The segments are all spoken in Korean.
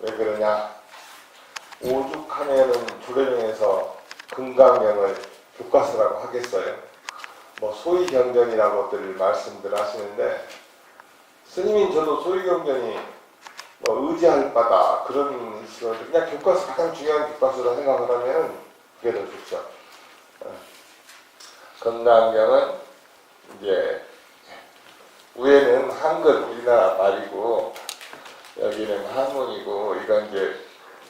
왜 그러냐? 오죽하면은 조계종에서 금강경을 교과서라고 하겠어요. 뭐 소위경전이라고들 말씀들 하시는데, 스님인 저도 소위경전이 뭐 의지할 바다 그런 식으로 그냥 교과서, 가장 중요한 교과서라 생각을 하면 그게 더 좋죠. 금강경은 이제 위에는 한글 우리나라 말이고 여기는 한문이고, 이건 이제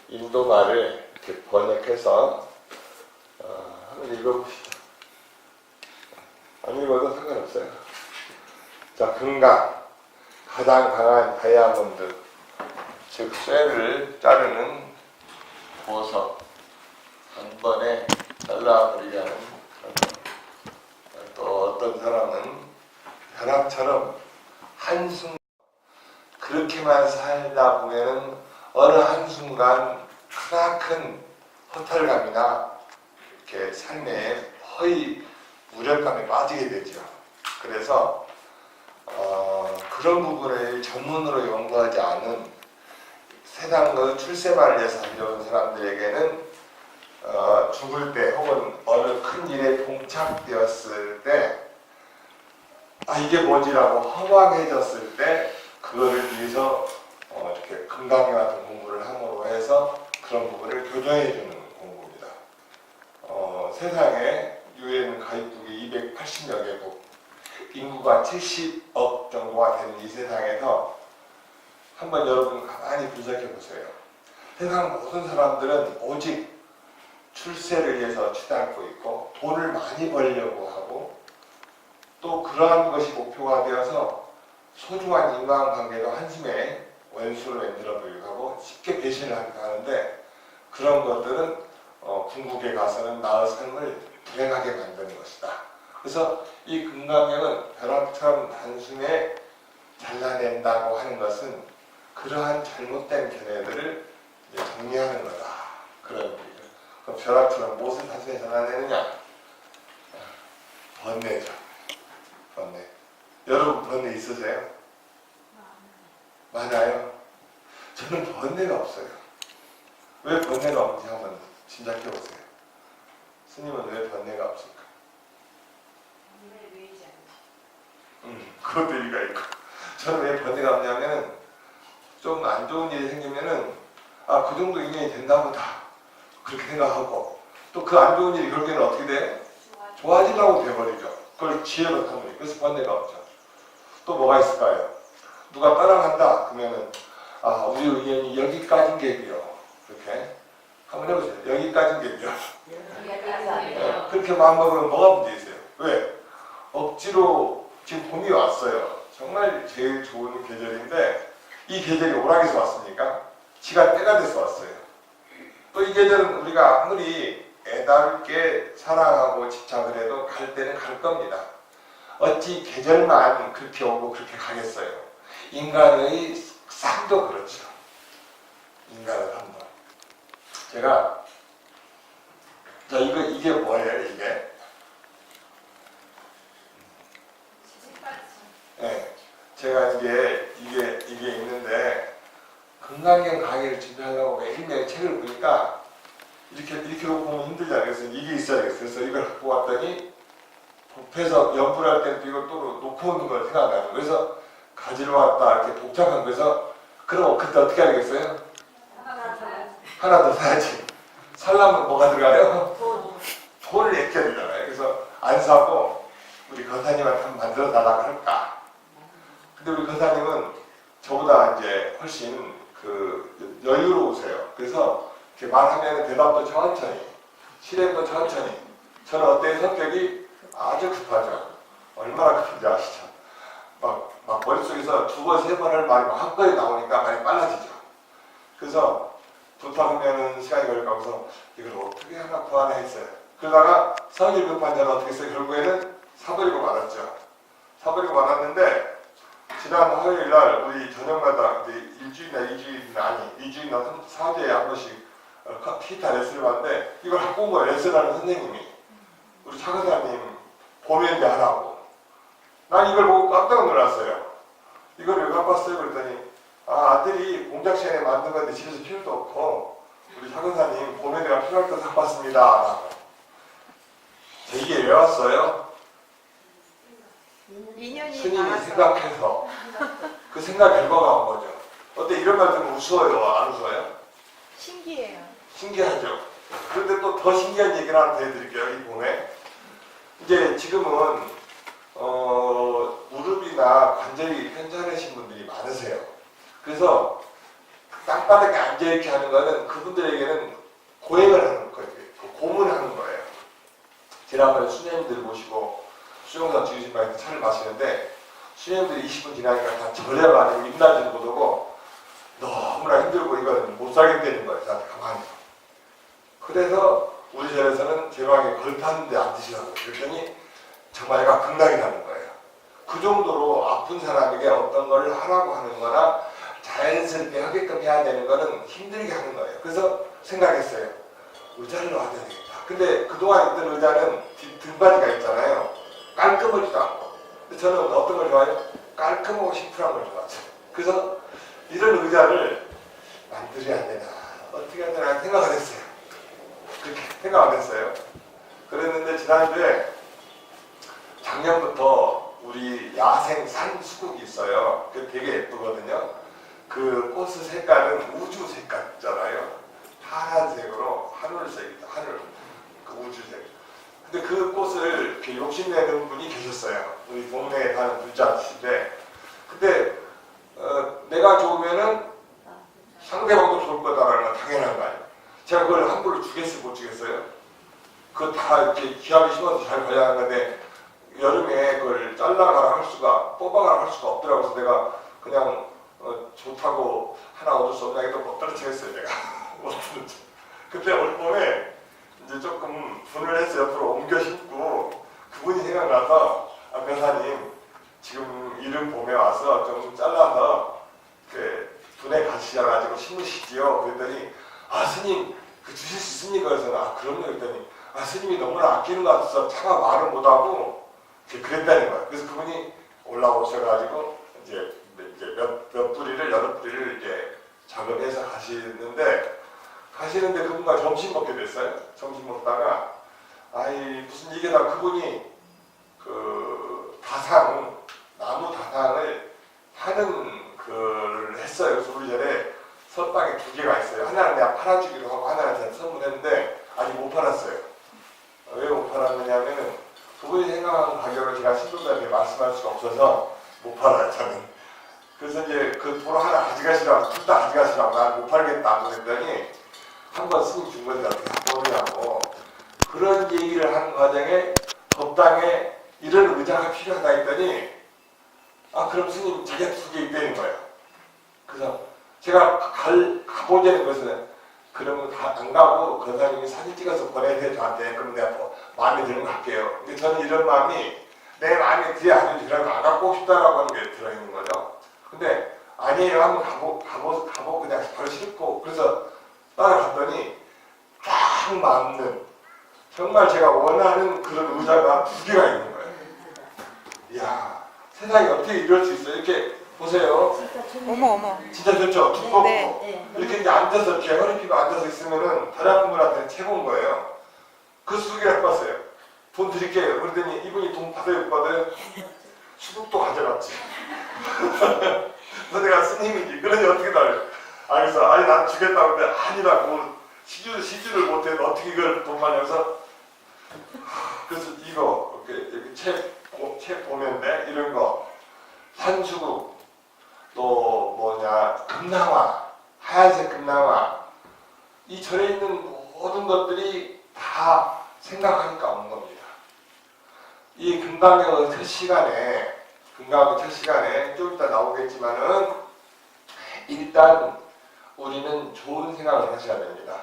인도 말을 이렇게 번역해서 한번 읽어보시죠. 안 읽어도 상관없어요. 자, 금강, 가장 강한 다이아몬드, 즉 쇠를 자르는 보석, 한 번에 잘라버리게 하는. 또 어떤 사람은 벼락처럼 한순간 그렇게만 살다 보면은 어느 한순간 크나큰 허탈감이나 이렇게 삶의 허위 무력감에 빠지게 되죠. 그래서 그런 부분을 전문으로 연구하지 않은 세상의 출세만을 위해서 살려온 사람들에게는 죽을 때 혹은 어느 큰 일에 봉착되었을 때 이게 뭐지라고 허망해졌을 때 그거를 위해서 이렇게 금강경 같은 공부를 함으로 해서 그런 부분을 교정해주는 공부입니다. 세상에 유엔 가입국이 280여 개국, 인구가 70억 정도가 되는 이 세상에서 한번 여러분 가만히 분석해 보세요. 세상 모든 사람들은 오직 출세를 위해서 치닫고 있고, 돈을 많이 벌려고 하고, 또 그러한 것이 목표가 되어서 소중한 인간관계도 한숨에 원수를 만들어 보려고 하고 쉽게 배신을 하기도 하는데, 그런 것들은 궁극에 가서는 나의 삶을 불행하게 만드는 것이다. 그래서 이 금강경은 벼락처럼 단숨에 잘라낸다고 하는 것은 그러한 잘못된 견해들을 정리하는 거다. 그런 얘기죠. 그럼 벼락처럼 무엇을 단숨에 잘라내느냐? 번뇌죠. 번뇌. 여러분 번뇌 있으세요? 많아요? 저는 번뇌가 없어요. 왜 번뇌가 없는지 한번 짐작해 보세요. 스님은 왜 번뇌가 없을까? 그것도 일리가 있고. 저는 왜 번뇌가 없냐면, 좀 안 좋은 일이 생기면은 그 정도 인연이 됐나 보다 그렇게 생각하고, 또 그 안 좋은 일이 결국에는 어떻게 돼? 좋아지려고 돼버리죠. 그걸 지혜로 타버리죠. 그래서 번뇌가 없죠. 또 뭐가 있을까요? 누가 따라간다 그러면은 우리 의견이 여기까지인 게요. 그렇게 한번 해보세요. 여기까지인 게요. 그렇게 마음먹으면 뭐가 문제 있어요? 왜? 억지로 지금 봄이 왔어요. 정말 제일 좋은 계절인데 이 계절이 오락에서 왔습니까? 지가 때가 돼서 왔어요. 또 이 계절은 우리가 아무리 애달게 사랑하고 집착을 해도 갈 때는 갈 겁니다. 어찌 계절만 그렇게 오고 그렇게 가겠어요. 인간의 삶도 그렇죠. 인간의 삶도. 제가 이게 뭐예요? 이게? 네, 제가 이게 있는데 금강경 강의를 준비하려고 매일매일 책을 보니까 이렇게 놓고 보면 힘들잖아요. 그래서 이게 있어야겠어요. 그래서 이걸 갖고 왔더니 복해서 연불할 때는 이걸 또 놓고 오는 걸 생각나요. 그래서 가지러 왔다 이렇게 복잡한 거에서, 그럼 그때 어떻게 하겠어요? 하나 더 사야지. 살려면 뭐가 들어가요? 돈을 아껴야 되잖아요. 그래서 안 사고 우리 거사님한테 한번 만들어 달라고 할까. 근데 우리 거사님은 저보다 이제 훨씬 여유로우세요. 그래서 이렇게 말하면 대답도 천천히, 실행도 천천히. 저는 어때요? 성격이 아주 급하죠. 얼마나 급한지 아시죠? 막 머릿속에서 두 번, 세 번 할 말이 한꺼번에 나오니까 말이 빨라지죠. 그래서 부탁하면 시간이 걸릴까 해서 이걸 어떻게 하나 구하나 했어요. 그러다가 성질 급한 자는 어떻게 했어요? 결국에는 사버리고 말았죠. 사버리고 말았는데, 지난 화요일날 우리 저녁마다 일주일이나 2주일이나 4주에 한 번씩 기타 레슨을 받는데, 이걸 갖고 온 거예요. 레슨하는 선생님이. 우리 차가사님 보면대 하라고. 난 이걸 보고 깜짝 놀랐어요. 이걸 왜 갖고 왔어요? 그랬더니 아들이 공작 시간에 만든 건데 집에서 필요도 없고 우리 사근사님 봄에 내가 필요할 때 사봤습니다 라고. 이게 왜 왔어요? 스님이 생각해서 그 생각 결과가 온 거죠. 어때 이런 말 들으면 웃어요? 안 웃어요? 신기해요. 신기하죠. 그런데 또 더 신기한 얘기를 하나 더 해드릴게요. 이 봄에 이제 지금은 무릎이나 관절이 편찮으신 분들이 많으세요. 그래서 땅바닥에 앉아 이렇게 하는 거는 그분들에게는 고행을 하는 거예요. 고문하는 거예요. 지난번에 수녀님들 모시고 수영사 지으신방에서 차를 마시는데 수녀님들이 20분 지나니까 다 절여가지고 입낮에도 못 오고 너무나 힘들고 이건 못 살겠다는 거예요. 저한테 가만히. 그래서 우리 절에서는 제 방에 걸탔는데 앉으시라고 그랬더니 정말 애가 극락이 나는 거예요. 그 정도로 아픈 사람에게 어떤 걸 하라고 하는 거나 자연스럽게 하게끔 해야 되는 거는 힘들게 하는 거예요. 그래서 생각했어요. 의자를 놔야 되겠다. 근데 그동안 있던 의자는 등받이가 있잖아요. 깔끔하지도 않고. 근데 저는 어떤 걸 좋아해요? 깔끔하고 심플한 걸 좋아하죠. 그래서 이런 의자를 만들어야 되나 어떻게 해야 되나 생각을 했어요. 그렇게 생각을 했어요. 그랬는데 지난주에 작년부터 우리 야생 산수국이 있어요. 그게 되게 예쁘거든요. 그 꽃의 색깔은 우주 색깔 있잖아요. 파란색으로 하늘색이다. 하늘. 그 우주색. 근데 그 꽃을 이렇게 욕심내는 분이 계셨어요. 우리 동네에 사는 부자 아저씨인데. 근데 내가 좋으면은 상대방도 좋을 거다라는 건 당연한 거 아니에요. 제가 그걸 함부로 주겠어요? 못 주겠어요? 그거 다 이렇게 기하게 심어서 잘 관리하는 건데 여름에 그걸 잘라가라 할 수가 뽑아가라 할 수가 없더라고. 그래서 내가 그냥 좋다고 하나 얻을 수 없나 해도 못 떨어뜨렸어요. 내가 못 떨어뜨렸죠. 그때 올 봄에 이제 조금 분을 해서 옆으로 옮겨 심고 그분이 생각나서 변사님 지금 이른 봄에 와서 좀 잘라서 분에 가시셔가지고 심으시지요. 그랬더니 스님 그 주실 수 있습니까? 그래서 그럼요. 그랬더니 스님이 너무나 아끼는 것 같아서 차마 말을 못하고 그랬다는 거예요. 그래서 그분이 올라오셔가지고 이제 몇 뿌리를 여러 뿌리를 이제 작업해서 가시는데 그분과 점심 먹게 됐어요. 점심 먹다가 무슨 얘기다 그분이 그 나무 다상을 하는 걸 했어요. 그래서 우리 전에 선방에 2개가 있어요. 하나는 내가 팔아주기로 하고 하나는 제가 선물했는데 아직 못 팔았어요. 왜 못 팔았느냐면은 그분이 생각하는 가격을 제가 신도들한테 말씀할 수가 없어서 못 팔아요. 저는. 그래서 이제 그 도로 하나 가져가시라고 둘 다 가져가시라고 난 못 팔겠다 그랬더니 한번 스님 준 건데 어떻게 하냐고 그런 얘기를 하는 과정에 법당에 이런 의자가 필요하다 했더니 그럼 스님 자기가 2개 있다는 거예요. 그래서 제가 가보자는 것은 그러면 안 가고 권사님이 사진 찍어서 보내세요 저한테. 그럼 내가 마음에 드는 거 할게요. 근데 저는 이런 마음이 내 마음에 들어야 하는 줄알고 안 갖고 싶다라고 하는 게 들어있는 거죠. 근데 아니에요. 한번 가보고 그냥 바로 신고 그래서 따라갔더니 딱 맞는 정말 제가 원하는 그런 의자가 2개가 있는 거예요. 이야 세상에 어떻게 이럴 수 있어요. 이렇게 보세요. 어머. 진짜 좋죠? 두껍고 네. 이렇게 이제 앉아서 이렇게 허리 펴고 앉아서 있으면은 다른 분한테는 최고인 거예요. 그 수국이라고 봤어요. 돈 드릴게요. 그러더니 이분이 돈 받아요. 수국도 가져갔지. 그래서 내가 스님이지. 그러니 어떻게 달려? 그래서 난 주겠다고 했는데 아니라고 시주를 못해도 어떻게 이걸 돈 많이 해서 그래서 이거 이렇게 책 보면 돼. 이런 거 산수국 또 금낭화 하얀색 금낭화 이 절에 있는 모든 것들이 다 생각하니까 온 겁니다. 이 금강경의 첫 시간에 좀 이따 나오겠지만은 일단 우리는 좋은 생각을 하셔야 됩니다.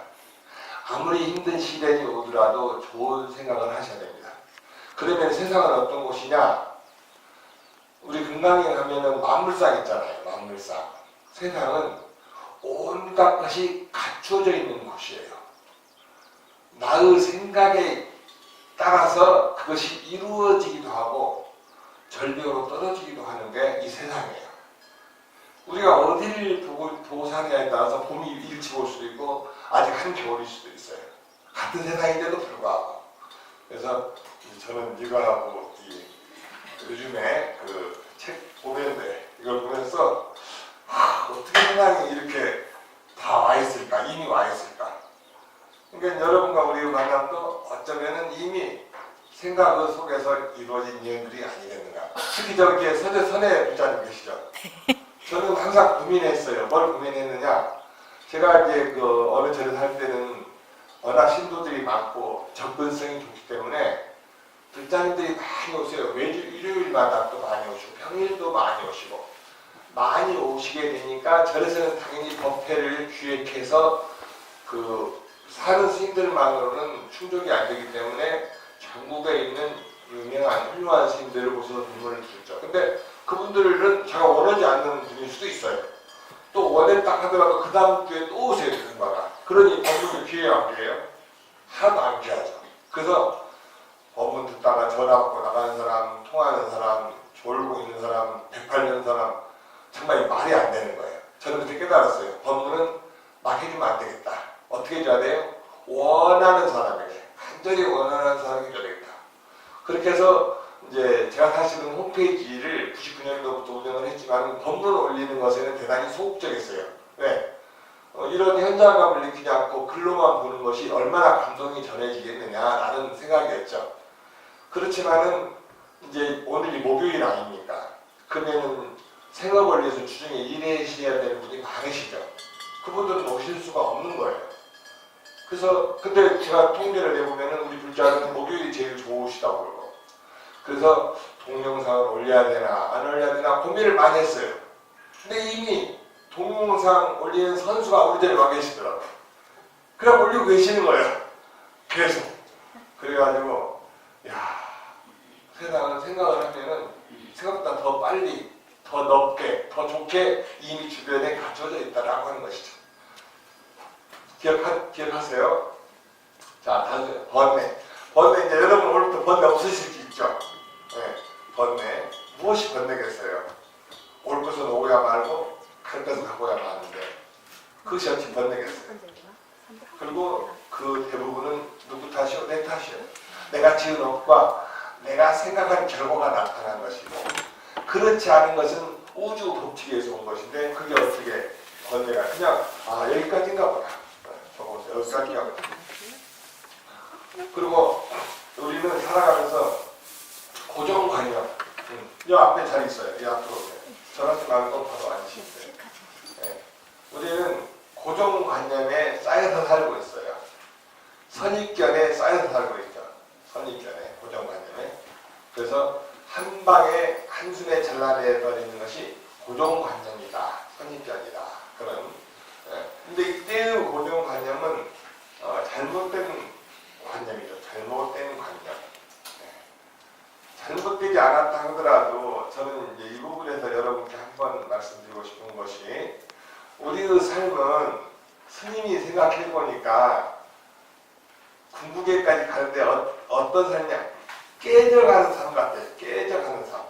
아무리 힘든 시련이 오더라도 좋은 생각을 하셔야 됩니다. 그러면 세상은 어떤 곳이냐? 우리 금강에 가면은 만물상 있잖아요. 만물상. 세상은 온갖 것이 갖추어져 있는 곳이에요. 나의 생각에 따라서 그것이 이루어지기도 하고 절벽으로 떨어지기도 하는 게 이 세상이에요. 우리가 어디를 보고 사느냐에 따라서 봄이 일찍 올 수도 있고 아직 한겨울일 수도 있어요. 같은 세상인데도 불구하고. 그래서 저는 이거하고 요즘에 그 책 보는데 이걸 보면서 어떻게 세상이 이렇게 다 와 있을까? 이미 와 있을까? 그러니까 여러분과 우리의 만남도 어쩌면은 이미 생각 속에서 이루어진 인연들이 아니겠는가. 특히 저기에 선의 부자님 계시죠? 저는 항상 고민했어요. 뭘 고민했느냐? 제가 이제 그 어느 절에 살 때는 워낙 신도들이 많고 접근성이 좋기 때문에 불자님들이 많이 오세요. 매주 일요일마다 또 많이 오시고 평일도 많이 오시고 많이 오시게 되니까 절에서는 당연히 법회를 기획해서 그 사는 스님들만으로는 충족이 안 되기 때문에 전국에 있는 유명한 훌륭한 스님들을 모셔서 법문을 듣죠. 근데 그분들은 제가 원하지 않는 분일 수도 있어요. 또 원했다 하더라도 그 다음 주에 또 오세요. 그마가. 그러니 법문이 귀해요, 안 귀해요? 하나도 안 귀하죠. 그래서 법문 듣다가 전화 받고 나가는 사람, 통화하는 사람, 졸고 있는 사람, 108년 사람 정말 말이 안 되는 거예요. 저는 그때 깨달았어요. 법문은 막 해주면 안 되겠다. 어떻게 해줘야 돼요? 원하는 사람에게, 간절히 원하는 사람에게 해줘야 되겠다. 그렇게 해서 이제 제가 사실은 홈페이지를 99년도부터 운영을 했지만 법문을 올리는 것에는 대단히 소극적이었어요. 왜? 이런 현장감을 느끼지 않고 글로만 보는 것이 얼마나 감동이 전해지겠느냐라는 생각이었죠. 그렇지만은 이제 오늘이 목요일 아닙니까? 그러면은 생업을 위해서 주중에 일하셔야 되는 분이 많으시죠. 그분들은 오실 수가 없는 거예요. 그래서 근데 제가 통계를 내보면은 우리 불자는 목요일이 제일 좋으시다고 그러고 그래서 동영상을 올려야 되나 안 올려야 되나 고민을 많이 했어요. 근데 이미 동영상 올리는 선수가 우리 절에 와 계시더라고요. 그래 올리고 계시는 거예요. 계속. 그래가지고 야 세상을 생각을 하면은 생각보다 더 빨리 더 넓게 더 좋게 이미 주변에 갖춰져 있다라고 하는 것이죠. 기억하세요? 자, 다음 번뇌. 번뇌 이제 여러분 오늘부터 번뇌 없으실 수 있죠. 네, 번뇌. 무엇이 번뇌겠어요? 올 것은 오고야 말고 갈 것은 가고야 마는데 그것이 어찌 번뇌겠어요? 그리고 그 대부분은 누구 탓이요? 내 탓이요. 내가 지은 업과 내가 생각한 결과가 나타난 것이고 그렇지 않은 것은 우주 법칙에서 온 것인데 그게 어떻게 번뇌가 그냥 여기까지인가 보다. 여기까지인가 보다. 그리고 우리는 살아가면서 고정관념 이 앞에 잘 있어요. 이 앞으로 저한테 말고 바로 앉으시면 네. 우리는 고정관념에 쌓여서 살고 있어요. 선입견에 쌓여서 살고 있죠. 선입견에 고정관념에. 그래서 한 방에 한숨에 잘라내버리는 것이 고정관념이다. 선입견이다. 그런. 근데 이때의 고정관념은 잘못된 관념이죠. 잘못된 관념. 잘못되지 않았다 하더라도 저는 이제 이 부분에서 여러분께 한번 말씀드리고 싶은 것이 우리의 삶은 스님이 생각해보니까 궁극에까지 가는데 어떤 삶이냐? 깨져가는 삶 같아요. 깨져가는 삶.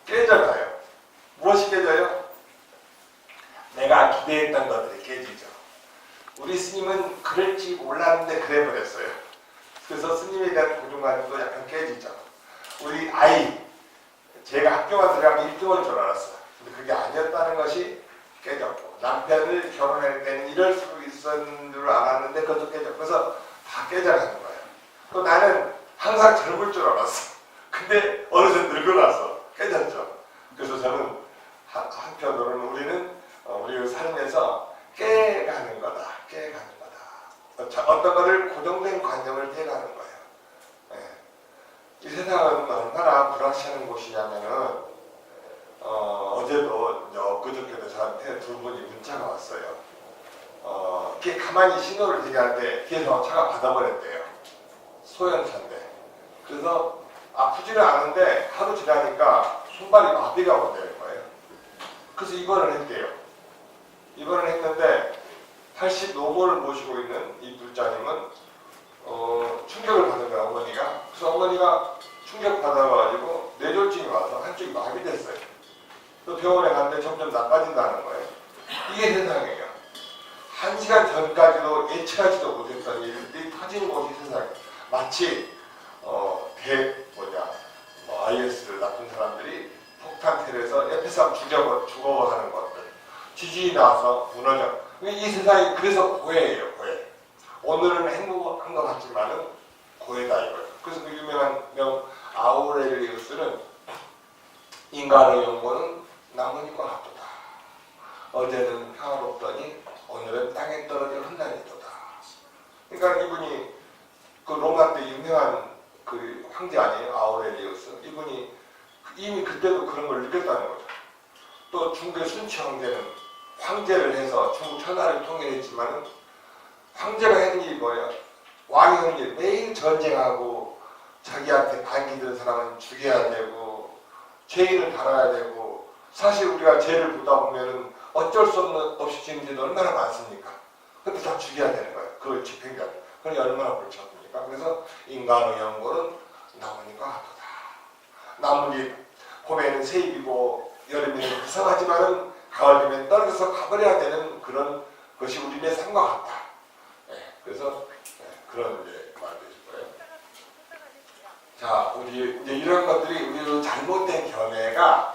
깨져가요. 무엇이 깨져요? 내가 기대했던 것들이 깨지죠. 우리 스님은 그럴지 몰랐는데 그래버렸어요. 그래서 스님에 대한 고정관념도 약간 깨지죠. 우리 아이, 제가 학교만 들어가면 1등인 줄 알았어요. 근데 그게 아니었다는 것이 깨졌고 남편을 결혼할 때는 이럴 수 있었는 줄 알았는데 그것도 깨졌고 그래서 다 깨져가는 거예요. 또 나는 항상 젊을 줄 알았어. 근데 어느새 늙어나서 깨졌죠. 그래서 저는 한편으로는 우리는 우리 삶에서 깨가는 거다. 깨가는 거다. 어떤 것을 고정된 관념을 깨가는 거예요. 네. 이 세상은 얼마나 불확실한 곳이냐면은 어제도 엊그저께도 저한테 두 분이 문자가 왔어요. 이렇게 가만히 신호를 대기할 때 뒤에서 차가 받아버렸대요. 소형차인데. 그래서 아프지는 않은데 하루 지나니까 손발이 마비가 온다는 거예요. 그래서 입원을 했대요. 입원을 했는데 80 노모를 모시고 있는 이 불자님은 충격을 받은 거야 어머니가. 그래서 어머니가 충격 받아가지고 뇌졸중이 와서 한쪽이 마비됐어요. 또 병원에 갔는데 점점 나빠진다는 거예요. 이게 세상이에요. 1시간 전까지도 예측하지도 못했던 일들이 터진 곳이 세상이에요. 마치 IS를 나쁜 사람들이 폭탄 테러에서 옆에 사람 죽어가는 것들, 지진이 나서 무너져. 이 세상이 그래서 고해예요, 고해. 오늘은 행복한 것 같지만은 고해다 이거예요. 그래서 그 유명한 명 아우렐리우스는 인간의 영혼은 나뭇잎과 같도다. 어제는 평화롭더니 오늘은 땅에 떨어져 흩날리도다. 그러니까 이분이 그 로마 때 유명한 그 황제 아니에요? 아우렐리우스. 이분이 이미 그때도 그런 걸 느꼈다는 거죠. 또 중국의 순치 황제는 황제를 해서 중국 천하를 통일했지만은 황제가 했는 일이 뭐예요? 왕이 하는 일 매일 전쟁하고 자기한테 반기 드는 사람은 죽여야 되고 죄인을 달아야 되고 사실 우리가 죄를 보다 보면은 어쩔 수 없이 지는 죄도 얼마나 많습니까? 근데 다 죽여야 되는 거예요. 그걸 집행자. 그러니 얼마나 골치 아픕니까? 그래서 인간의 영혼은 나뭇잎과 같도다. 나뭇잎 봄에는 새잎이고 여름에는 부성하지만은 가을 되면 떨어져서 가버려야 되는 그런 것이 우리의 삶과 같다. 그래서 그런 이제 말도 해줄 거예요. 자, 우리 이제 이런 것들이 우리 잘못된 견해가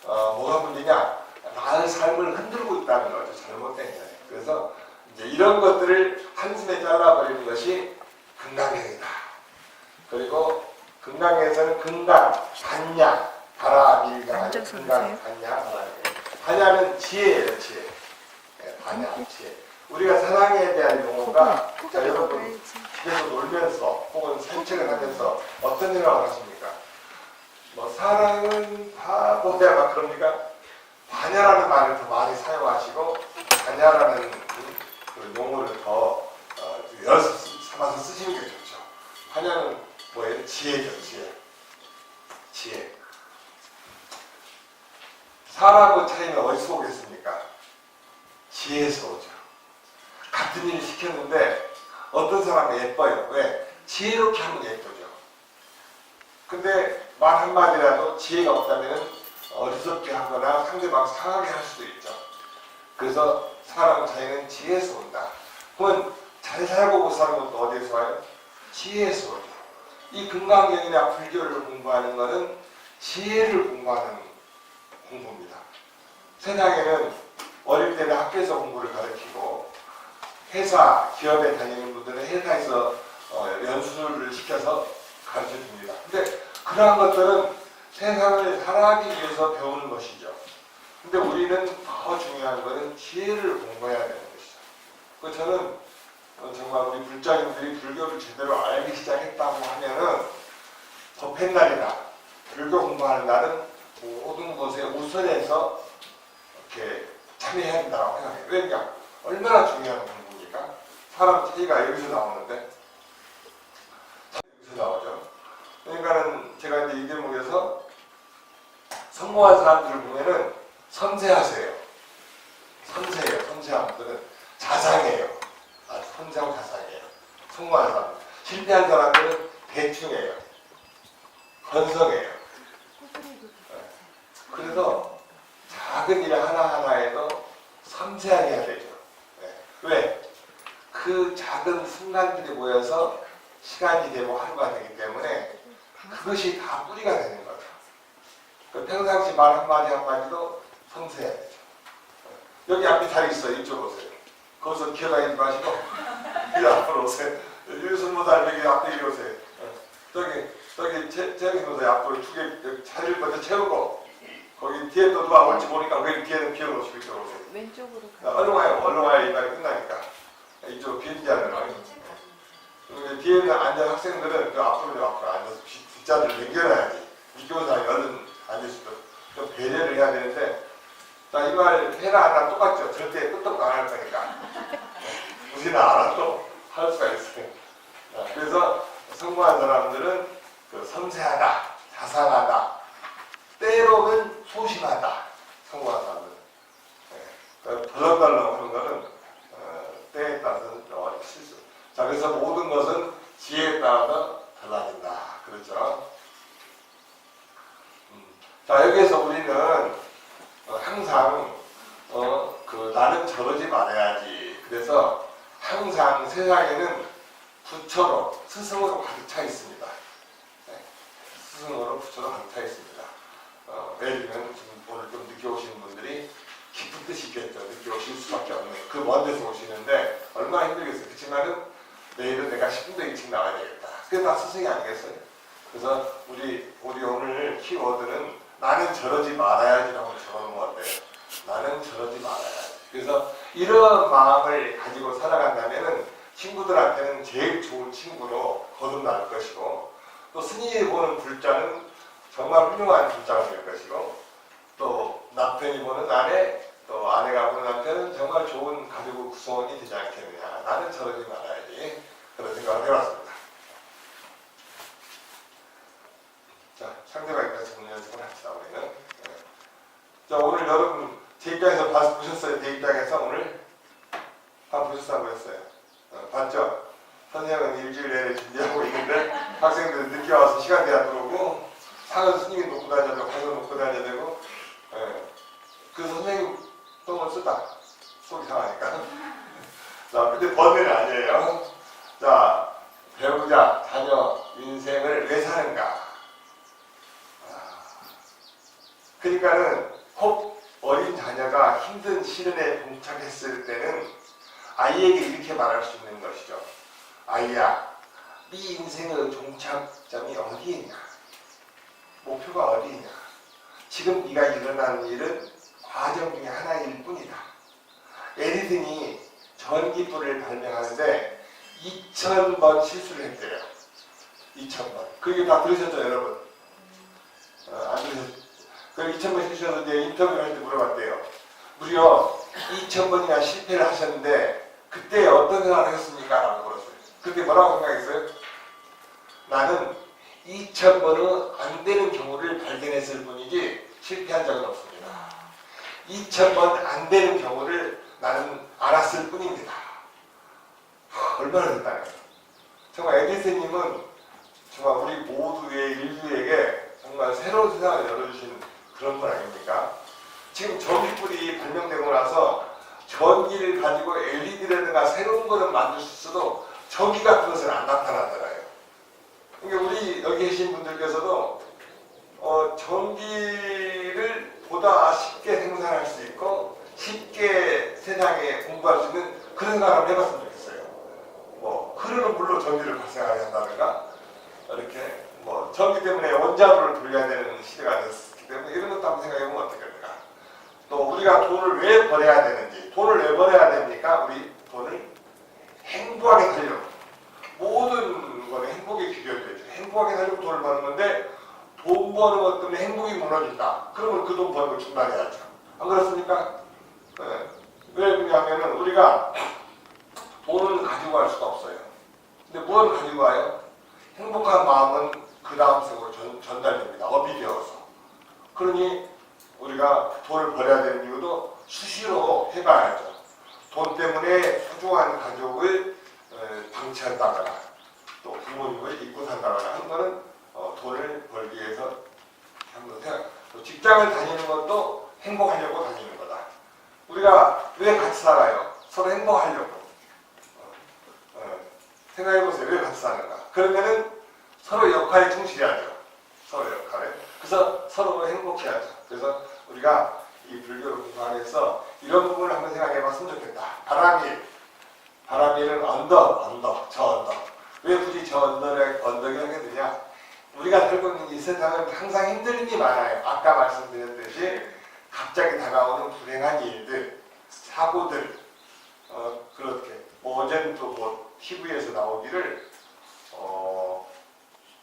뭐가 문제냐? 나의 삶을 흔들고 있다는 거죠. 잘못된 견해. 그래서 이제 이런 것들을 한숨에 잘라버리는 것이 금강경이다. 그리고 금강경에서는 금강, 단야, 다라, 밀가, 금강, 단야, 다라. 단야는 지혜예요, 지혜. 단야, 지혜. 우리가 사랑에 대한 용어가 자 여러분 집에서 놀면서 혹은 산책을 하면서 어떤 생각을 하십니까? 뭐 사랑은 바보야 막 그럽니까? 반야라는 말을 더 많이 사용하시고 반야라는 그 용어를 더 여러 삼아서 쓰시는 게 좋죠. 반야는 뭐예요? 지혜죠, 지혜. 지혜. 사람의 차이는 어디서 오겠습니까? 지혜에서 오죠. 같은 일을 시켰는데 어떤 사람은 예뻐요. 왜? 지혜롭게 하면 예쁘죠. 근데 말 한마디라도 지혜가 없다면 어리석게 하거나 상대방 상하게 할 수도 있죠. 그래서 사람 차이는 지혜에서 온다. 그러면 잘 살고 못 사는 것도 어디에서 와요? 지혜에서 오죠. 이 금강경이나 불교를 공부하는 것은 지혜를 공부하는 공부입니다. 세상에는 어릴 때는 학교에서 공부를 가르치고 회사, 기업에 다니는 분들은 회사에서 연수를 시켜서 가르쳐 줍니다. 근데 그러한 것들은 세상을 살아가기 위해서 배우는 것이죠. 근데 우리는 더 중요한 것은 지혜를 공부해야 되는 것이죠. 그 저는 정말 우리 불자님들이 불교를 제대로 알기 시작했다고 하면은 법회날이나 불교 공부하는 날은 모든 것에 우선해서 이렇게 참여해야 된다고 생각해요. 왜냐? 얼마나 중요한 공부입니까? 사람 차이가 여기서 나오는데 여기서 나오죠. 그러니까는 제가 이제 이 대목에서 성공한 사람들을 보면은 섬세하세요. 섬세해요. 섬세한 분들은 자상해요. 아주 섬세하고 자상해요. 성공한 사람들. 실패한 사람들은 대충해요. 건성해요. 그래서 작은 일 하나하나에도 섬세하게 해야 되죠. 왜? 그 작은 순간들이 모여서 시간이 되고 하루가 되기 때문에 그것이 다 뿌리가 되는 거죠. 그 평상시 말 한마디 한마디도 섬세해야 되죠. 여기 앞에 자리 있어요. 이쪽으로 오세요. 거기서 기어다니지 마시고 이 앞으로 오세요. 유순모사 여기 앞에 이리 오세요. 저기 재영이모사 앞으로 두개 자리를 먼저 채우고 거기 뒤에 또 누가 올지 모르니까 거기 뒤에는 비워놓으시고 이쪽으로 오세요. 왼쪽으로 얼른 와요. 이 말이 끝나니까. 이쪽 비행기 하느라. 뒤에는 앉은 학생들은 그 앞으로 앉아서 뒷자리를 남겨놔야지. 이쪽은 사람이 얼른 앉을 수도 좀 배려를 해야 되는데, 자, 이 말 해라 안 하나 똑같죠. 절대 끄떡도 안 할 거니까. 우리는 알아도 할 수가 있어요. 그래서 성공한 사람들은 그 섬세하다, 자상하다, 때로는 소심하다. 성공한 사람들은. 덜렁덜렁 하는 거는 때에 따라서 실수. 자, 그래서 모든 것은 지혜에 따라서 달라진다. 그렇죠? 자, 여기에서 우리는 항상 나는 저러지 말아야지. 그래서 항상 세상에는 부처로 스승으로 가득 차 있습니다. 네. 스승으로 부처로 가득 차 있습니다. 예를 들면 지금 오늘 좀 늦게 오시는 분들이 깊은 뜻이 있겠죠. 늦게 오실 수밖에 없는 그 먼 데서 오시는데 얼마나 힘들겠어요. 그렇지만은 내일은 내가 10분 더 일찍 나와야 되겠다. 그게 다 스승이 아니겠어요? 그래서 우리 오늘 키워드는 나는 저러지 말아야지라고 적어놓은 건데요. 나는 저러지 말아야지. 그래서 이런 마음을 가지고 살아간다면은 친구들한테는 제일 좋은 친구로 거듭날 것이고, 또 스님이 보는 불자는 정말 훌륭한 불자가 될 것이고, 또 남편이 보는 아내, 또 아내가 보는 남편은 정말 좋은 가족의 구성원이 되지 않겠느냐. 나는 저러지 말아야지. 그런 생각을 해봤습니다. 자, 상대방에 대해서 보는 연습을 합시다, 우리는. 네. 자, 오늘 여러분 제 입장에서 보셨어요? 제 입장에서 오늘 보셨어요? 안 보셨어요? 봤죠? 선생님은 일주일 내내 준비하고 있는데 학생들 늦게 와서 시간 돼야 들어오고 상은 스님이 놓고 다녀야 되고 방은 놓고 다녀야 되고, 그 선생님 똥을 쓰다 속이 상하니까. 자, 근데 번뇌는 아니에요. 자, 배우자, 자녀, 인생을 왜 사는가? 그러니까는 혹 어린 자녀가 힘든 시련에 봉착했을 때는 아이에게 이렇게 말할 수 있는 것이죠. 아이야, 네 인생의 종착점이 어디있냐? 목표가 어디있냐? 지금 네가 일어나는 일은 과정 중에 하나일 뿐이다. 에디슨이 전기불을 발명하는데 2000번 실수를 했대요. 2000번. 그 얘기 다 들으셨죠, 여러분? 안 들으셨죠? 그 2000번 실수해서 이제 인터뷰를 할 때 물어봤대요. 무려 2000번이나 실패를 하셨는데 그때 어떤 생각을 하셨습니까? 라고 물었어요. 그때 뭐라고 생각했어요? 나는 2000번은 안 되는 경우를 발견했을 뿐이지 실패한 적은 없습니다. 2000번 안 되는 경우를 나는 알았을 뿐입니다. 얼마나 됐다는 거예요. 정말 에디슨님은 정말 우리 모두의 인류에게 정말 새로운 세상을 열어주신 그런 분 아닙니까? 지금 전기불이 발명되고 나서 전기를 가지고 LED라든가 새로운 거는 만들 수 있어도 전기 같은 것은 안 나타나잖아요. 그러니까 우리 여기 계신 분들께서도 전기를 보다 쉽게 생산할 수 있고 쉽게 세상에 공부할 수 있는 그런 생각을 한번 해봤으면 좋겠어요. 뭐 흐르는 불로 전기를 발생하게 한다든가 이렇게 뭐 전기 때문에 원자로를 돌려야 되는 시대가 됐기 때문에 이런 것도 한번 생각해보면 어떻겠는가. 또 우리가 돈을 왜 벌어야 되는지, 돈을 왜 벌어야 됩니까? 우리 돈을 행복하게 살려고. 모든 거는 행복에 기결되죠. 행복하게 살려고 돈을 버는 건데 돈 버는 것 때문에 행복이 무너진다. 그러면 그 돈 버는 걸 중단해야죠. 안 그렇습니까? 네. 왜 그러냐면은 우리가 돈을 가지고 갈 수가 없어요. 근데 뭘 가지고 와요? 행복한 마음은 그 다음 생으로 전달됩니다. 업이 되어서. 그러니 우리가 돈을 벌어야 되는 이유도 수시로 해봐야죠. 돈 때문에 소중한 가족을 방치한다거나 또 부모님을 잊고 산다거나 한 거는 돈을 벌기 위해서 한번 생각. 또 직장을 다니는 것도 행복하려고 다니는 거다. 우리가 왜 같이 살아요? 서로 행복하려고. 생각해보세요. 왜 같이 사는가? 그러면은 서로 역할에 충실해야죠. 서로 역할에. 그래서 서로 행복해야죠. 그래서 우리가 이 불교를 공부하면서 이런 부분을 한번 생각해봤으면 좋겠다. 바람이는 언덕, 저 언덕. 왜 굳이 저 언덕이 하게 되냐? 우리가 살고 있는 이 세상은 항상 힘듦이 많아요. 아까 말씀드렸듯이 갑자기 다가오는 불행한 일들, 사고들, 그렇게. 어제는 또 뭐 TV에서 나오기를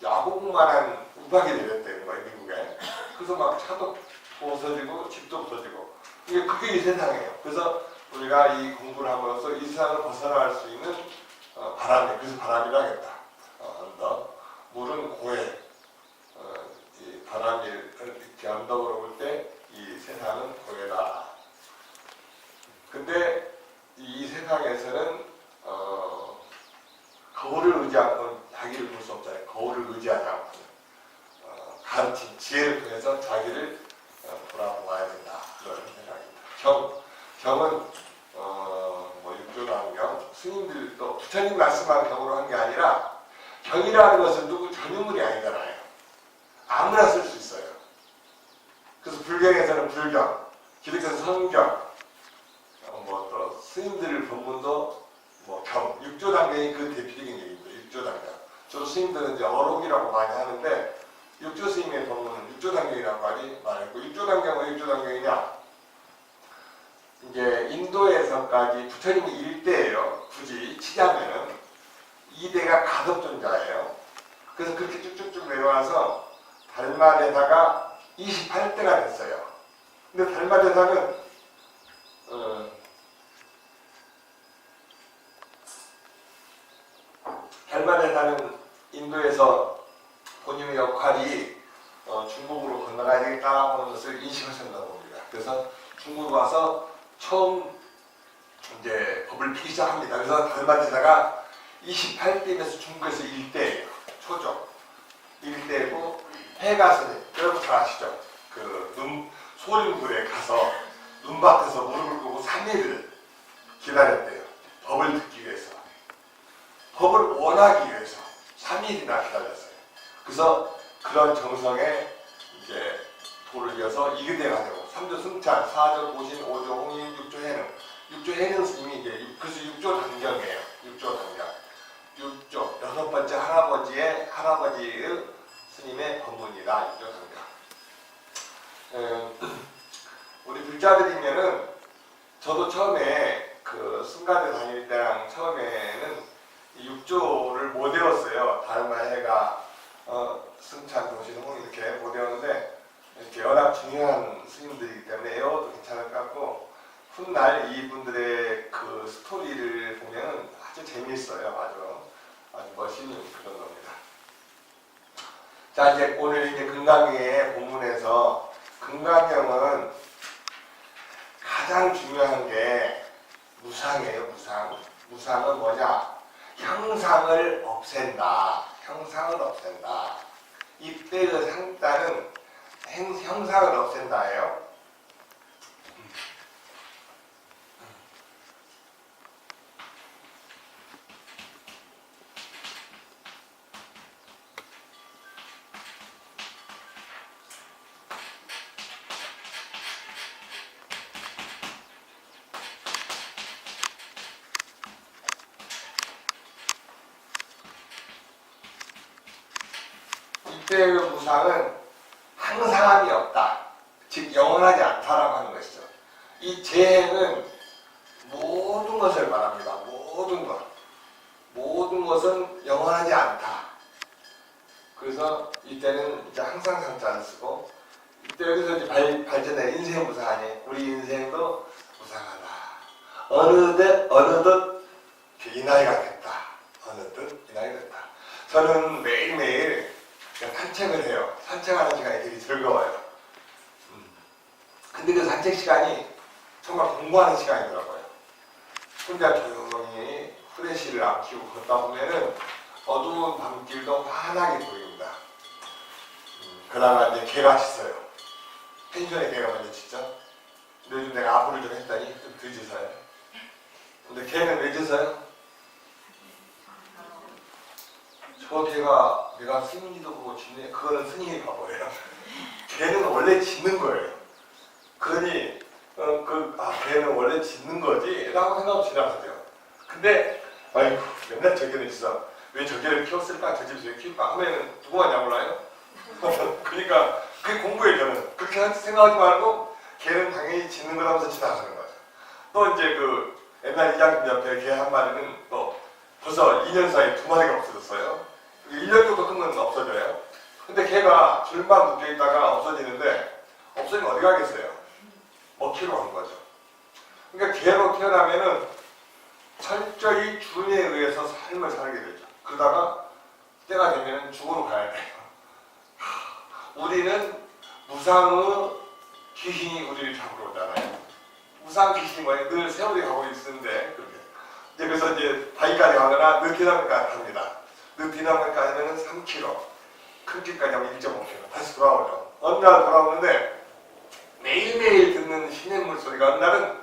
야곡만한 우박이 내렸다는 거예요, 미국에. 그래서 막 차도 부서지고 집도 부서지고. 그게 이 세상이에요. 그래서 우리가 이 공부를 함으로써 이 세상을 벗어날 수 있는 바람이, 그래서 바람이라 하겠다. 언덕. 물은 고해. 이 바람이 이렇게 언덕으로 올 때 이 세상은 고해다. 근데 이 세상에서는 거울을 의지하고는 자기를 볼 수 없잖아요. 거울을 의지하지 않고 가르친 지혜를 통해서 자기를 돌아보아야 된다. 그런 경은 뭐 육조단경 스님들도 부처님 말씀한 경으로 한 게 아니라 경이라는 것은 누구 전유물이 아니잖아요. 아무나 쓸 수 있어요. 그래서 불경에서는 불경, 기독교에서 성경, 뭐 또 스님들 본문도 뭐 경, 육조단경이 그 대표적인 얘기입니다. 육조단경. 저도 스님들은 이제 어록이라고 많이 하는데 육조 스님의 본문은 육조단경이라고 말했고 육조단경은 왜 육조단경이냐? 이제 인도에서까지 부처님이 1대예요. 굳이 치자면은 2대가 가덕존자예요. 그래서 그렇게 쭉쭉쭉 내려와서 달마대사가 28대가 됐어요. 근데 달마대사는 달마대사는 인도에서 본인의 역할이 중국으로 건너가야 되겠다 하는 것을 인식하셨나 봅니다. 그래서 중국 와서 처음 이제 법을 피기 시작합니다. 그래서 달마대사가 28대면서 중국에서 1대예요. 초조 1대고 해가스님 여러분 잘 아시죠? 그 소림굴에 가서 눈밭에서 무릎을 꿇고 3일을 기다렸대요. 법을 듣기 위해서. 법을 원하기 위해서 3일이나 기다렸어요. 그래서 그런 정성에 이제 도를 이어서 2대가 되고 3조 승찬, 4조 고신, 5조 홍인, 6조 해능. 6조 해능 스님이 이제 그래서 6조 단경이에요. 6조 단경. 6조 여섯 번째 할아버지의 스님의 법문이다. 6조 단경. 우리 불자들이면은 저도 처음에 그 승가대 다닐 때랑 처음에는 6조를 못 외웠어요. 달마해가 승찬, 도신, 홍 이렇게 못 외웠는데 이렇게 워낙 중요한 스님들이기 때문에 외워도 괜찮을 것 같고 훗날 이분들의 그 스토리를 보면 아주 재미있어요. 아주 멋있는 그런 겁니다. 자 이제 오늘 이제 금강경의 본문에서 금강경은 가장 중요한 게 무상이에요. 무상은 뭐냐? 형상을 없앤다. 형상을 없앤다. 이때의 상자는 형상을 없앤다예요. 이때의 무상은 항상함이 없다. 즉 영원하지 않다라고 하는 것이죠. 이 재행은 모든 것을 말합니다. 모든 것은 영원하지 않다. 그래서 이때는 이제 항상 상자를 쓰고 이때 여기서 이제 발전된 인생 무상하니 우리 인생도 무상하다. 어느덧 이 나이가 됐다. 어느덧 이 나이가 됐다. 저는 매일매일 산책을 해요. 산책하는 시간이 되게 즐거워요. 근데 그 산책 시간이 정말 공부하는 시간이더라고요. 혼자 조용히 후레쉬를 안 켜고 걷다 보면은 어두운 밤길도 환하게 보입니다. 그러다가 이제 개가 짖어요. 펜션에 개가 먼저 짖죠. 근데 요즘 내가 아부를 좀 했더니 좀 덜 짖어요. 근데 개는 왜 짖어요? 저 개가 내가 스님이도 보고 짖네. 그거는 스님이 바보예요. 개는 원래 짖는 거예요. 그러니 개는 원래 짖는 거지 라고 생각하고 지나가세요. 근데 아이고 맨날 저 개는 짖어. 왜 저 개를 키웠을까? 저 집에서 왜 키울까? 하면은 누구 하냐 몰라요? 그러니까 그게 공부예요. 저는 그렇게 생각하지 말고 개는 당연히 짖는 거라면서 지나가는 거죠. 또 이제 그 옛날 이장님 옆에 개 한 마리는 또 벌써 2년 사이에 2마리가 없어졌어요. 1년 정도 끄면 없어져요. 근데 걔가 줄만 묶여있다가 없어지는데 없어지면 어디 가겠어요? 먹히러 간 거죠. 그러니까 개로 태어나면은 철저히 준에 의해서 삶을 살게 되죠. 그러다가 때가 되면 죽으러 가야 돼요. 우리는 무상의 귀신이 우리를 잡으러 오잖아요. 무상 귀신이 뭐예요? 늘 세월이 가고 있는데 그렇게. 그래서 이제 바위까지 가거나 느티나무까지 갑니다. 느티나무까지 하면 3km, 큰 길까지 하면 1.5km 다시 돌아오죠. 어느 날 돌아오는데 매일매일 듣는 시냇물 소리가 어느 날은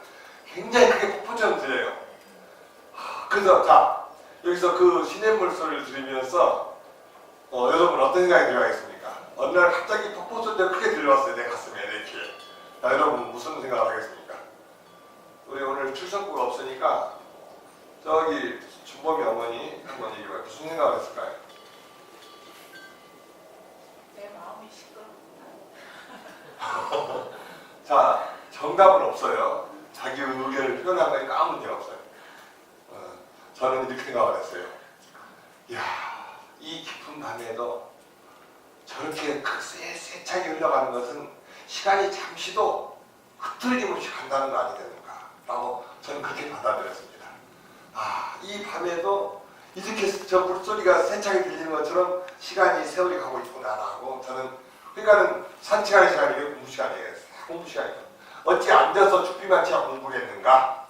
굉장히 크게 폭포처럼 들려요. 그래서 자, 여기서 그 시냇물 소리를 들으면서 여러분 어떤 생각이 들어가겠습니까? 어느 날 갑자기 폭포 소리가 크게 들려왔어요. 내 가슴에, 내 귀에. 자, 여러분 무슨 생각을 하겠습니까? 우리 오늘 출석부가 없으니까 저기 준범이 어머니 한번 얘기해봐요. 무슨 생각을 했을까요? 내 마음이 시끄럽다. 자, 정답은 없어요. 자기 의견을 표현한 거니까 아무 문제 없어요. 저는 이렇게 생각을 했어요. 이야, 이 깊은 밤에도 저렇게 세차게 흘러가는 것은 시간이 잠시도 흐트러짐없이 간다는 거 아니겠는가 라고 저는 그렇게 받아들였습니다. 아, 이 밤에도 이렇게 저 물소리가 세차게 들리는 것처럼 시간이 세월이 가고 있구나라고 저는, 그러니까는 산책하는 시간이 공부 시간이에요. 공부 시간이에요. 어찌 앉아서 죽비만 치야 공부를 했는가?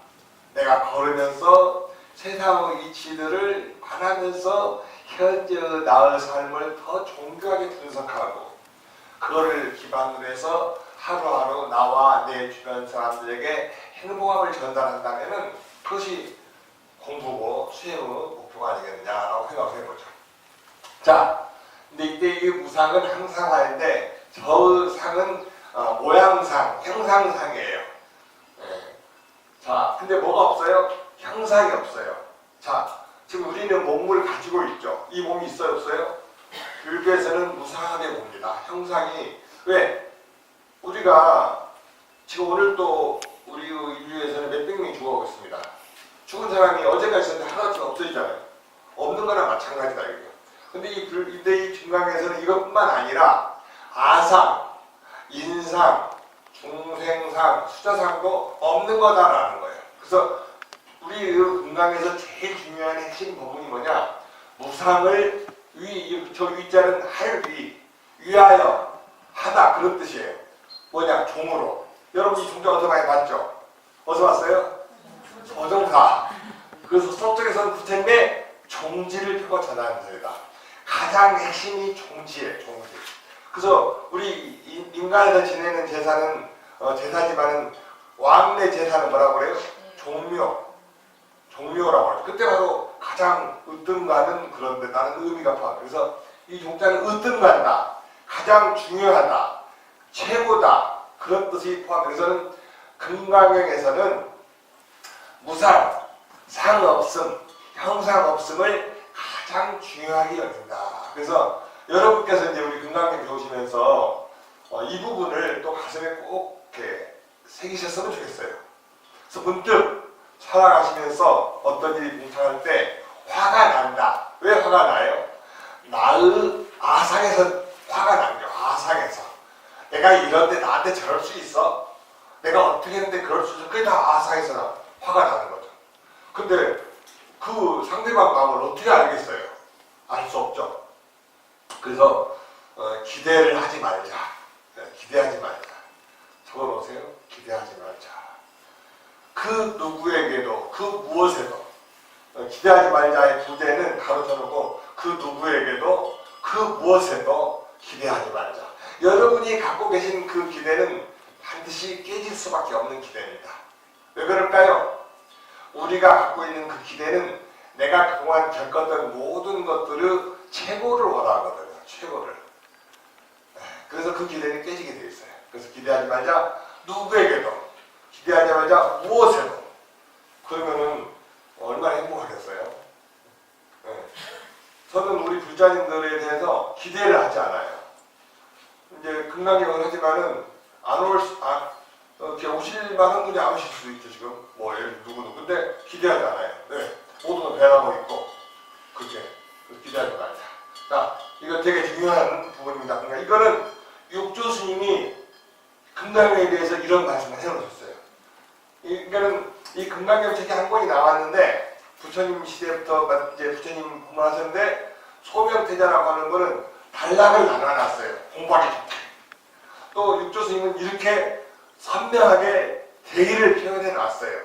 내가 걸으면서 세상의 이치들을 관하면서 현재 나의 삶을 더 정교하게 분석하고 그거를 기반으로 해서 하루하루 나와 내 주변 사람들에게 행복함을 전달한다면은 그것이 공부고 수행의 목표가 아니겠느냐라고 생각을 해보죠. 자, 근데 이때 이 무상은 항상화인데 저 상은 모양상, 형상상이에요. 네. 자, 근데 뭐가 없어요? 형상이 없어요. 자, 지금 우리는 몸을 가지고 있죠. 이 몸이 있어요, 없어요? 불교에서는 무상하게 봅니다. 형상이. 왜? 우리가 지금 오늘 또 우리 인류에서는 몇백 명이 죽어가고 있습니다. 죽은 사람이 어제까지 있었는데 하나쯤 없어지잖아요. 없는 거나 마찬가지다, 이거. 근데 이 중강에서는 이것뿐만 아니라 아상, 인상, 중생상, 수자상도 없는 거다라는 거예요. 그래서 우리 건강에서 제일 중요한 핵심 부분이 뭐냐? 무상을 저 위자는 할 위, 위하여 하다 그런 뜻이에요. 뭐냐? 종으로. 여러분 이 종자 어디서 많이 봤죠? 어디서 봤어요? 조종사. 그래서 서쪽에서는 부처님의 종지를 펴고 전하는 소리다. 가장 핵심이 종지예요. 종지. 그래서 우리 인간에서 지내는 제사는 제사지만은 왕래 제사는 뭐라고 그래요? 종묘라고 하죠. 그때 바로 가장 으뜸가는 그런 데다는 의미가 포함. 그래서 이 종자는 으뜸간다, 가장 중요하다, 최고다 그런 뜻이 포함. 그래서는 금강경에서는 무상, 상 없음, 형상 없음을 가장 중요하게 여긴다. 그래서 여러분께서 이제 우리 금강경 배우시면서 이 부분을 또 가슴에 꼭 이렇게 새기셨으면 좋겠어요. 그래서 문득 살아가시면서 어떤 일이 뭉창할 때 화가 난다. 왜 화가 나요? 나의 아상에서 화가 난겨. 아상에서. 내가 이런데 나한테 저럴 수 있어? 내가 어떻게 했는데 그럴 수 있어? 그게 다 아상에서 화가 나는 거죠. 근데 그 상대방 마음을 어떻게 알겠어요? 알 수 없죠. 그래서 기대를 하지 말자. 기대하지 말자. 적어놓으세요. 기대하지 말자. 그 누구에게도 그 무엇에도 기대하지 말자의 부제는 가로쳐놓고 그 누구에게도 그 무엇에도 기대하지 말자. 여러분이 갖고 계신 그 기대는 반드시 깨질 수밖에 없는 기대입니다. 왜 그럴까요? 우리가 갖고 있는 그 기대는 내가 그동안 겪었던 모든 것들의 최고를 원하거든요. 최고를. 그래서 그 기대는 깨지게 되어 있어요. 그래서 기대하지 말자. 누구에게도. 기대하지 말자. 무엇에도. 그러면은 얼마나 행복하겠어요. 네. 저는 우리 불자님들에 대해서 기대를 하지 않아요. 이제 금강경을 하지만은 이렇게 오실 만한 분이 안 오실 수도 있죠, 지금. 뭐, 누구도. 근데 기대하지 않아요. 네. 모든 걸 배워가고 있고, 그렇게. 기대하지 말자. 자, 이거 되게 중요한 부분입니다. 그러니까 이거는 육조 스님이 금강경에 대해서 이런 말씀을 해놓으셨어요. 그러니까는 이 금강경 책이 한 권이 나왔는데, 부처님 시대부터 이제 부처님 공부하셨는데, 소명태자라고 하는 거는 단락을 나눠놨어요. 공부하기 좋게. 또 육조 스님은 이렇게 선명하게 대의를 표현해 놨어요.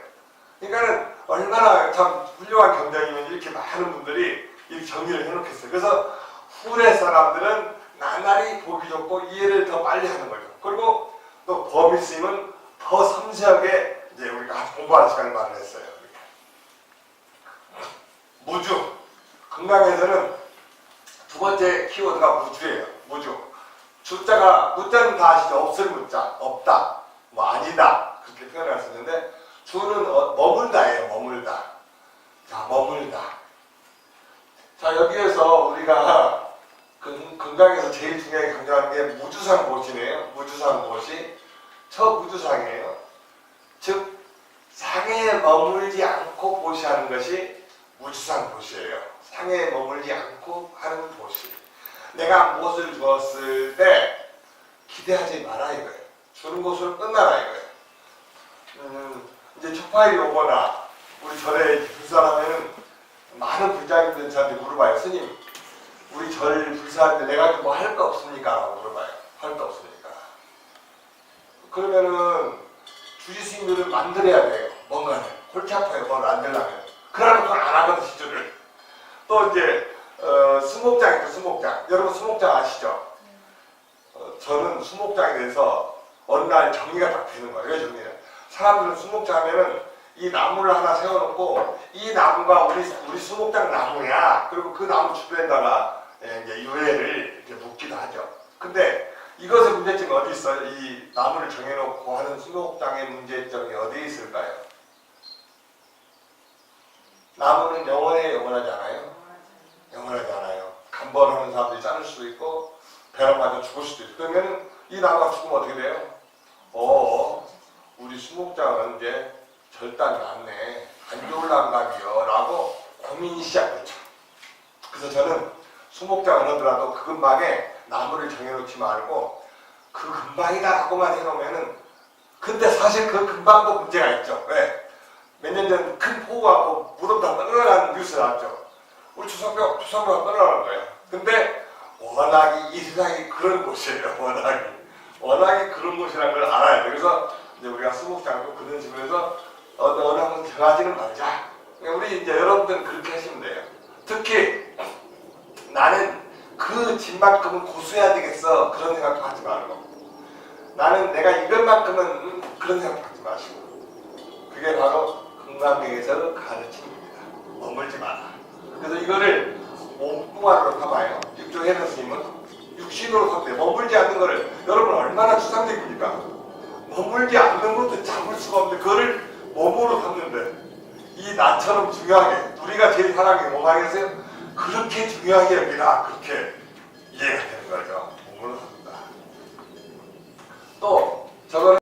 그러니까는 얼마나 참 훌륭한 경전이면 이렇게 많은 분들이 이렇게 정리를 해놓겠어요. 그래서 후래 사람들은 나날이 보기 좋고 이해를 더 빨리 하는 거죠. 그리고 또 범위 쓰임은 더 섬세하게 이제 우리가 같이 공부하는 시간을 마련했어요. 무주. 건강에서는 두 번째 키워드가 무주예요. 무주. 주자가, 무자는 다 아시죠? 없을 무자, 없다, 뭐 아니다 그렇게 표현할 수 있는데 주는 머물다예요. 머물다. 자, 머물다. 자, 여기에서 우리가 건강에서 제일 중요하게 강조하는 게 무주상 보시네요. 무주상 보시. 저 무주상이에요. 즉 상에 머물지 않고 보시하는 것이 무주상 보시예요. 상에 머물지 않고 하는 보시. 내가 무엇을 주었을 때 기대하지 마라 이거예요. 주는 것으로 끝나라 이거예요. 이제 초파일이 오거나 우리 절에 불사하면은 많은 불자님들 저한테 물어봐요. 스님, 우리 절 불사할 때 내가 뭐 할 거 없습니까? 라고 물어봐요. 할 거 없습니까? 그러면은 주지 스님들은 만들어야 돼요. 뭔가를. 골치 아파요. 뭘 만들려면. 그러면 그걸 안 하거든, 시주를. 또 이제 수목장이죠, 수목장. 여러분 수목장 아시죠? 저는 수목장에 대해서 어느 날 정리가 딱 되는 거예요. 왜 정리냐? 사람들은 수목장 하면은 이 나무를 하나 세워놓고 이 나무가 우리 수목장 나무야. 그리고 그 나무 주변에다가 이제 유해를 이렇게 묻기도 하죠. 근데 이것의 문제점이 어디 있어요? 이 나무를 정해놓고 하는 수목장의 문제점이 어디에 있을까요? 나무는 영원하지 않아요? 영원하지 않아요. 간번하는 사람들이 자를 수도 있고 벼락 맞아 죽을 수도 있고 그러면 이 나무가 죽으면 어떻게 돼요? 우리 수목장은 이제 절단이 났네. 안 좋을 난감이요 라고 고민이 시작되죠. 그래서 저는 수목장을 하더라도 그 근방에 나무를 정해놓지 말고 그 근방이다 라고만 해놓으면은 근데 사실 그 근방도 문제가 있죠. 왜? 몇 년 전 큰 폭우가 고 무덤 다 떠나가는 뉴스 나왔죠. 우리 주성교가 떠나가는 거예요. 근데 워낙에 이 세상이 그런 곳이에요. 워낙에 그런 곳이라는 걸 알아야 돼요. 그래서 이제 우리가 수목장도 그런 식으로 해서 어느 한번 정하지는 말자. 우리 이제 여러분들은 그렇게 하시면 돼요. 특히 나는 그 집만큼은 고수해야 되겠어. 그런 생각도 하지 말고 나는 내가 이것만큼은 그런 생각도 하지 마시고 그게 바로 건강계에서 가르침입니다. 머물지 마라. 그래서 이거를 몸뚱아리로 타봐요. 육조혜는 스님은 육신으로 탔대요. 머물지 않는 거를 여러분 얼마나 추상적입니까? 머물지 않는 것도 잡을 수가 없는데 그거를 몸으로 탔는데 이 나처럼 중요하게 우리가 제일 사랑하는 게 뭐가 겠어요? 그렇게 중요하게 여기라 그렇게 이해가 되는 거죠. 몸으로 탑니다. 또 저거는